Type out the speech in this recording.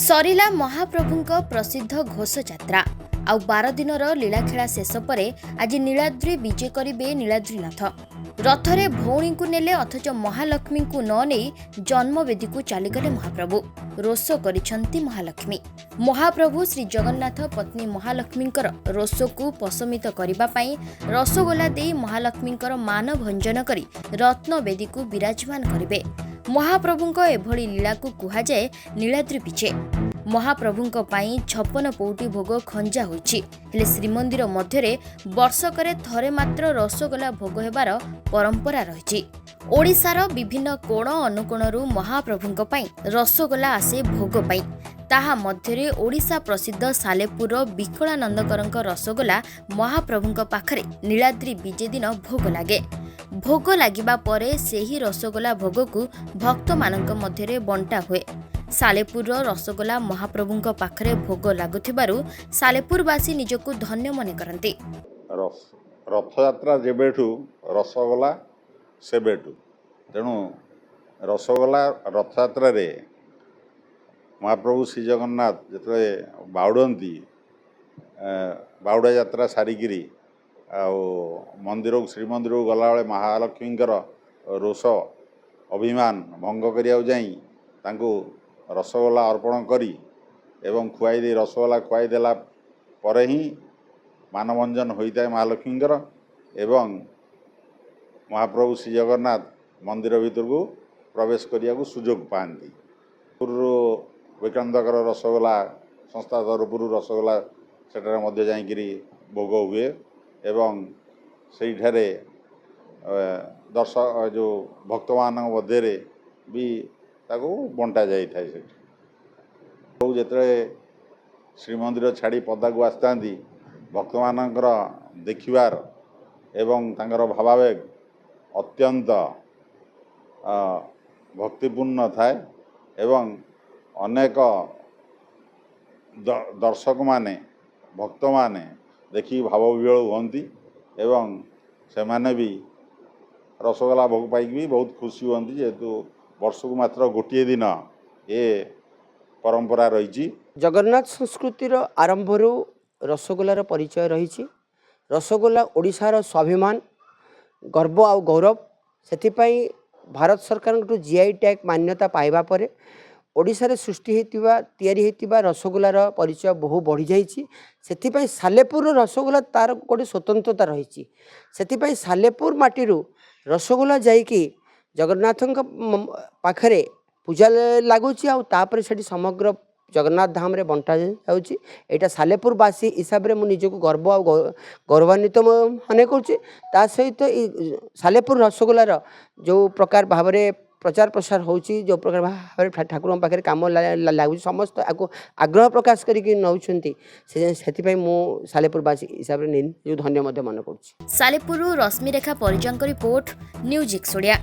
सरिला महाप्रभुଙ୍କ प्रसिद्ध घोष यात्रा आउ 12 दिनर लीलाखेला शेष पर आज नीलाद्री विजे करिबे नीलाद्रीनाथ। रथरे भौणी को नेले अथच महालक्ष्मी को न नहीं जन्मवेदी को चलीगले महाप्रभु। रोष करिछंती महालक्ष्मी। महाप्रभु श्री जगन्नाथ पत्नी महालक्ष्मींकर रोष को पशमित करिबा पई रसगोला देई महालक्ष्मींकर मान भंजन करी रत्नवेदी को विराजमान करिबे। महाप्रभुंक एभली लीला को कुहा जाए नीलाद्री विजे। महाप्रभुंक पाई 56 पौटी भोग खंजा होइछि, हेले श्रीमंदिर मध्यरे वर्षकरे थरे मात्र रसगोला भोग हेबार परंपरा रहिछि। ओडिशार विभिन्न कोण अनुकोणरू महाप्रभुंक पाई रसगोला आसे भोग पाई। ताहा मध्यरे ओडिशा प्रसिद्ध सालेपुर विकलानंदकरंक रसगोला महाप्रभुंक पाखरे नीलाद्री विजे दिन भोग लागे। भोग लागिबा परे सेही रसगोला भोग को भक्त मानक मध्यरे बंटा हुए। सालेपुर रसगोला महाप्रभुंक पाखरे भोग लागुथिबारु सालेपुरवासी निजको धन्य मने करंती। रथयात्रा जेबेठू रसगोला सेबेठू तेणु रसगोला रथयात्रा रे महाप्रभु श्री जगन्नाथ जिते बाउड़ती बाउड़ा यात्रा सारिकी मंदिर श्रीमंदिर गला बेले महालक्ष्मींकर रोष अभिमान भंग करिया जाई तांको रसगोला अर्पण करी एवं खुआई दे रसगोला खुआई देला परे ही मानभंजन होता है महालक्ष्मींकर एवं महाप्रभु श्री जगन्नाथ मंदिर भीतर को प्रवेश करिया को सुजोग पाती। पूर्व विक्रांतकर रसगोला संस्था तरफ रसगोला सेठारे मध्य जाइकरी भोग हुए एवं सेठारे दर्शक जो भक्त मान मध्य भी ताको बंटा जाई थाए। जिते श्रीमंदिर छाड़ी पदा को आसता भक्त मानकर देखिबार एवं तांकर भावावेग अत्यंत भक्तिपूर्ण थाए एवं अनेक दर्शक माने भक्त माने देखी भावविहल हुअन्ति एवं से माने भी रसगोला भोग पाई भी बहुत खुशी हुअन्ति जेहेतु वर्ष को मात्र गोटे दिन ये परंपरा रही। जगन्नाथ संस्कृतिर आरंभरू रसगोलार परिचय रही। रसगोला ओडिशार स्वाभिमान गर्व आ गौरव से भारत सरकार जीआई टैग मान्यता पाइबा परे ओडिशा रे सृष्टि होता रसगोलार परिचय बहु बढ़ी जाइए। से सालेपुर रसगोला तार गोटे स्वतंत्रता रही। से सालेपुर माटीरू रसगोला जाइकी जगन्नाथ पाखरे पूजा लगुच आउे समग्र जगन्नाथ धाम रे बंटा जाउची। एटा सालेपुरवासी हिसाब से मुझे गर्व आ गौरवान्वित मने करुच्ची। ता सहित सालेपुर रसगोलार जो प्रकार भाव में प्रचार प्रसार होची जो प्रकार भाव ठाकुर पाखे कम लगुच समस्त आपको आग्रह प्रकाश करके नौछंती से मु सालेपुरवासी हिसाब से धन्य मन करुच्ची। सालेपुर रश्मिरेखा परिजन रिपोर्ट न्यूज एक्स ओडिया।